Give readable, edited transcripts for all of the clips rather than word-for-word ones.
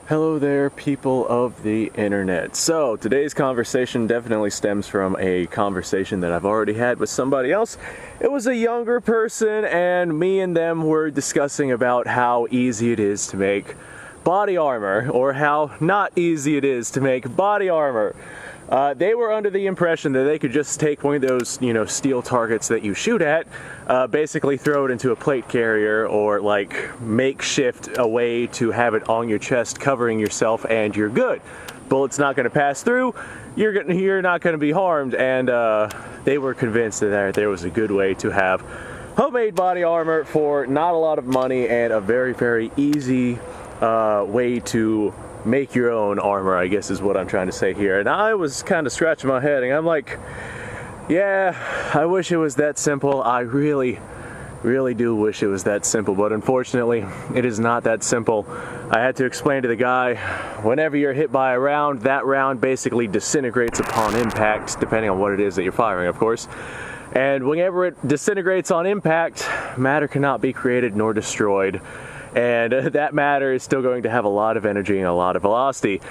Hello there, people of the internet. So today's conversation definitely stems from a conversation that I've already had with somebody else. It was a younger person, and me and them were discussing about how easy it is to make body armor, or how not easy it is to make body armor. They were under the impression that they could just take one of those, steel targets that you shoot at, basically throw it into a plate carrier or like makeshift a way to have it on your chest covering yourself, and you're good. Bullet's not going to pass through, you're not going to be harmed, and they were convinced that there was a good way to have homemade body armor for not a lot of money and a very, very easy way to make your own armor, I guess is what I'm trying to say here. And I was kind of scratching my head and I'm like, yeah, I wish it was that simple. I really do wish it was that simple, but unfortunately it is not that simple. I had to explain to the guy, whenever you're hit by a round, that round basically disintegrates upon impact, depending on what it is that you're firing, of course. And whenever it disintegrates on impact, matter cannot be created nor destroyed. And that matter is still going to have a lot of energy and a lot of velocity.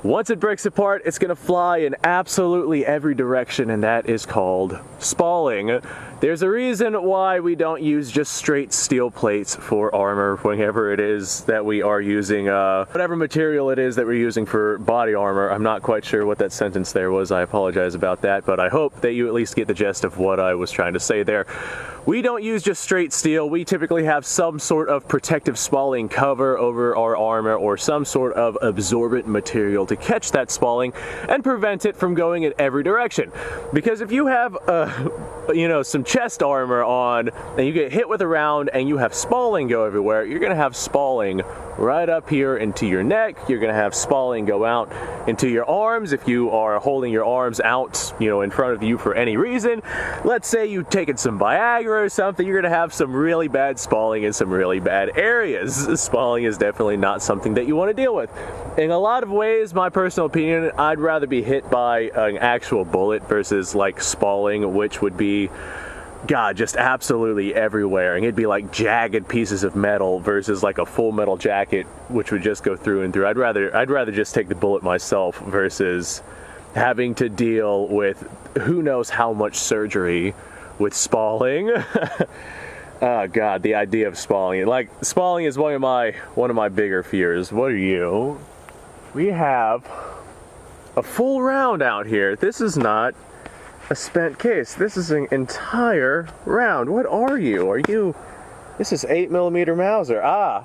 Once it breaks apart, it's going to fly in absolutely every direction, and that is called spalling. There's a reason why we don't use just straight steel plates for armor whenever it is that we are using whatever material it is that we're using for body armor. I'm not quite sure what that sentence there was. I apologize about that, but I hope that you at least get the gist of what I was trying to say there. We don't use just straight steel. We typically have some sort of protective spalling cover over our armor, or some sort of absorbent material to catch that spalling and prevent it from going in every direction. Because if you have some chest armor on and you get hit with a round and you have spalling go everywhere, you're going to have spalling right up here into your neck. You're going to have spalling go out into your arms if you are holding your arms out, in front of you for any reason. Let's say you've taken some Viagra or something, you're going to have some really bad spalling in some really bad areas. Spalling is definitely not something that you want to deal with. In a lot of ways, my personal opinion, I'd rather be hit by an actual bullet versus like spalling, which would be, God, just absolutely everywhere, and it'd be like jagged pieces of metal versus like a full metal jacket, which would just go through and through. I'd rather just take the bullet myself versus having to deal with who knows how much surgery with spalling. Oh God, the idea of spalling. Like, spalling is one of my bigger fears. What are you? We have a full round out here. This is not a spent case. This is an entire round. What are you? This is 8mm Mauser. Ah,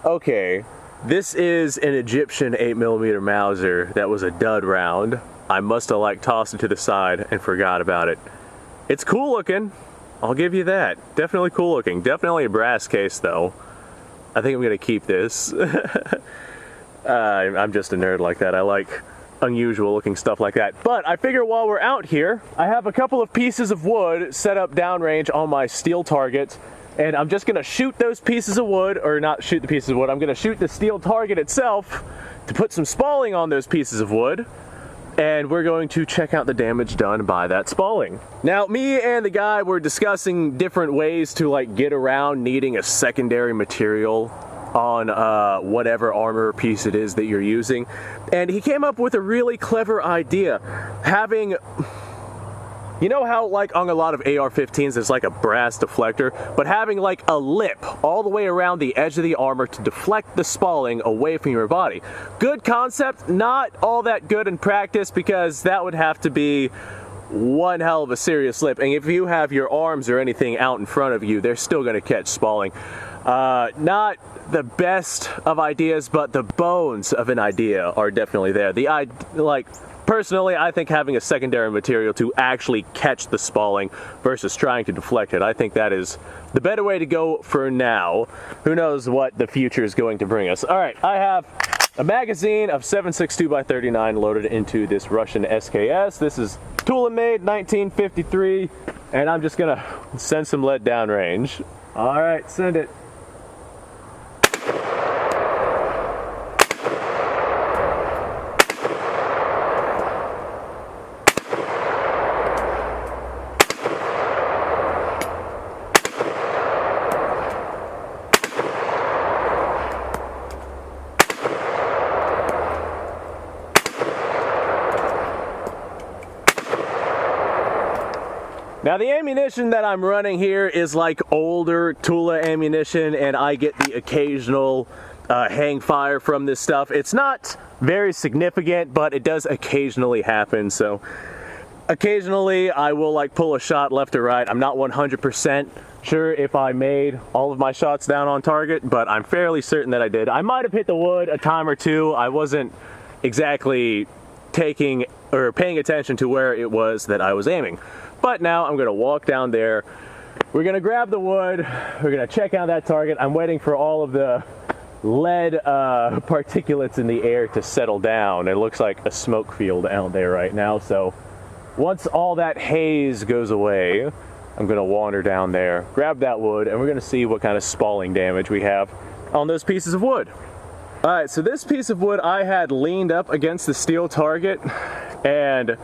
okay. This is an Egyptian 8mm Mauser that was a dud round. I must have tossed it to the side and forgot about it. It's cool looking, I'll give you that. Definitely cool looking. Definitely a brass case though. I think I'm gonna keep this. I'm just a nerd like that. I like unusual looking stuff like that. But I figure while we're out here, I have a couple of pieces of wood set up downrange on my steel target, and I'm just gonna shoot those pieces of wood, or not shoot the pieces of wood, I'm gonna shoot the steel target itself to put some spalling on those pieces of wood, and we're going to check out the damage done by that spalling. Now, me and the guy were discussing different ways to get around needing a secondary material on whatever armor piece it is that you're using, and he came up with a really clever idea. Having, how on a lot of AR-15s there's a brass deflector, but having a lip all the way around the edge of the armor to deflect the spalling away from your body. Good concept, not all that good in practice, because that would have to be one hell of a serious lip, and if you have your arms or anything out in front of you, they're still going to catch spalling. Not the best of ideas, but the bones of an idea are definitely there. Personally, I think having a secondary material to actually catch the spalling versus trying to deflect it, I think that is the better way to go for now. Who knows what the future is going to bring us. All right, I have a magazine of 7.62x39 loaded into this Russian SKS. This is Tula made 1953, and I'm just gonna send some lead downrange. All right, send it. Now the ammunition that I'm running here is like older Tula ammunition, and I get the occasional hang fire from this stuff. It's not very significant, but it does occasionally happen. So occasionally I will like pull a shot left or right. I'm not 100% sure if I made all of my shots down on target, but I'm fairly certain that I did. I might have hit the wood a time or two. I wasn't exactly taking or paying attention to where it was that I was aiming. But now I'm gonna walk down there. We're gonna grab the wood. We're gonna check out that target. I'm waiting for all of the lead particulates in the air to settle down. It looks like a smoke field out there right now. So once all that haze goes away, I'm gonna wander down there, grab that wood, and we're gonna see what kind of spalling damage we have on those pieces of wood. All right, so this piece of wood I had leaned up against the steel target, and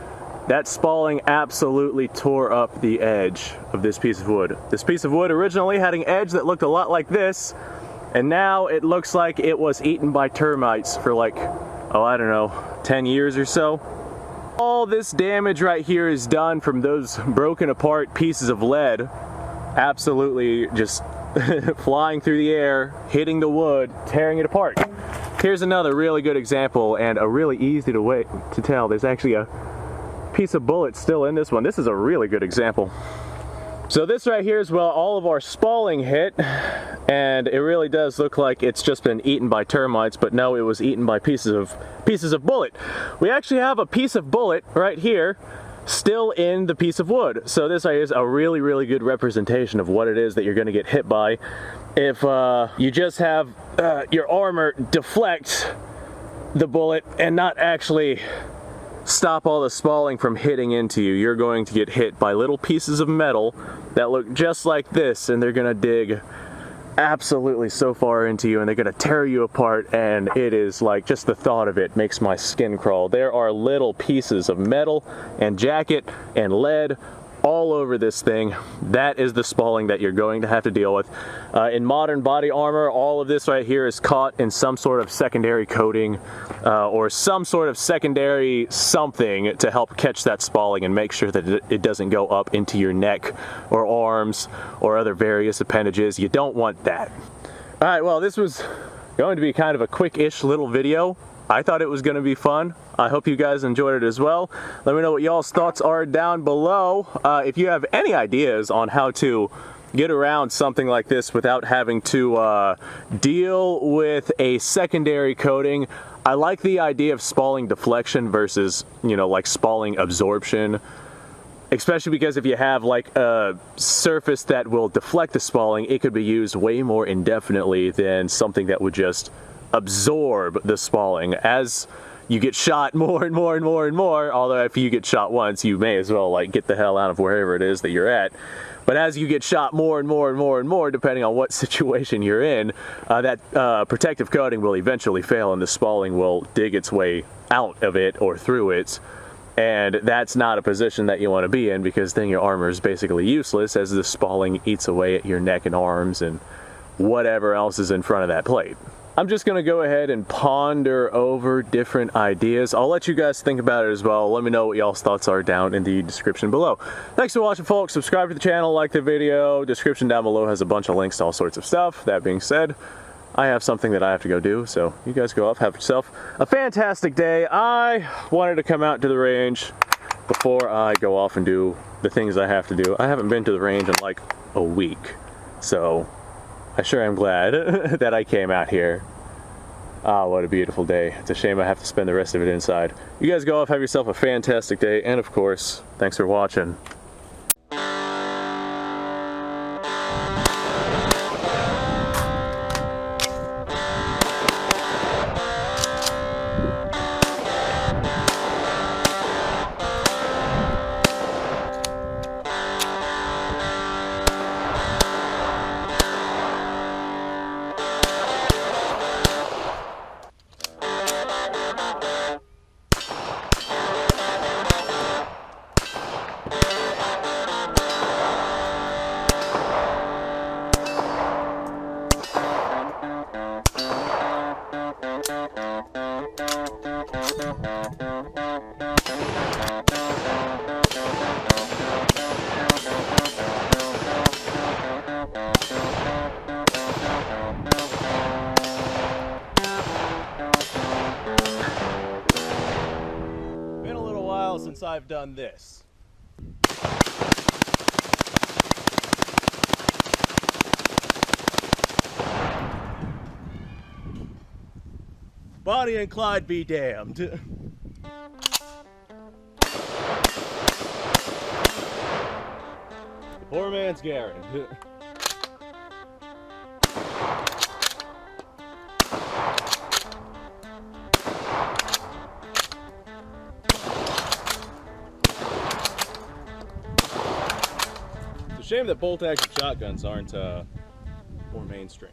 that spalling absolutely tore up the edge of this piece of wood. This piece of wood originally had an edge that looked a lot like this, and now it looks like it was eaten by termites for like, oh, I don't know, 10 years or so. All this damage right here is done from those broken apart pieces of lead absolutely just flying through the air, hitting the wood, tearing it apart. Here's another really good example, and a really easy to tell. There's actually a piece of bullet still in this one. This is a really good example. So this right here is where all of our spalling hit, and it really does look like it's just been eaten by termites, but no, it was eaten by pieces of bullet. We actually have a piece of bullet right here still in the piece of wood. So this right here is a really, really good representation of what it is that you're going to get hit by if you just have your armor deflect the bullet and not actually stop all the spalling from hitting into you. You're going to get hit by little pieces of metal that look just like this, and they're gonna dig absolutely so far into you, and they're gonna tear you apart, and it is like, just the thought of it makes my skin crawl. There are little pieces of metal and jacket and lead all over this thing. That is the spalling that you're going to have to deal with. In modern body armor, all of this right here is caught in some sort of secondary coating or some sort of secondary something to help catch that spalling and make sure that it doesn't go up into your neck or arms or other various appendages. You don't want that. All right, well, this was going to be kind of a quick-ish little video. I thought it was going to be fun. I hope you guys enjoyed it as well. Let me know what y'all's thoughts are down below. If you have any ideas on how to get around something like this without having to deal with a secondary coating. I like the idea of spalling deflection versus, you know, like spalling absorption. Especially because if you have like a surface that will deflect the spalling, it could be used way more indefinitely than something that would just absorb the spalling. As you get shot more and more and more and more, although if you get shot once, you may as well like get the hell out of wherever it is that you're at. But as you get shot more and more and more and more, depending on what situation you're in, that protective coating will eventually fail, and the spalling will dig its way out of it or through it. And that's not a position that you want to be in, because then your armor is basically useless as the spalling eats away at your neck and arms and whatever else is in front of that plate. I'm just going to go ahead and ponder over different ideas. I'll let you guys think about it as well. Let me know what y'all's thoughts are down in the description below. Thanks for watching, folks. Subscribe to the channel, like the video. Description down below has a bunch of links to all sorts of stuff. That being said, I have something that I have to go do, so you guys go off, have yourself a fantastic day. I wanted to come out to the range before I go off and do the things I have to do. I haven't been to the range in like a week, so I sure am glad that I came out here. Ah, what a beautiful day. It's a shame I have to spend the rest of it inside. You guys go off, have yourself a fantastic day, and of course, thanks for watching. I've done this. Bonnie and Clyde be damned. Poor man's Garen. It's a shame that bolt-action shotguns aren't more mainstream.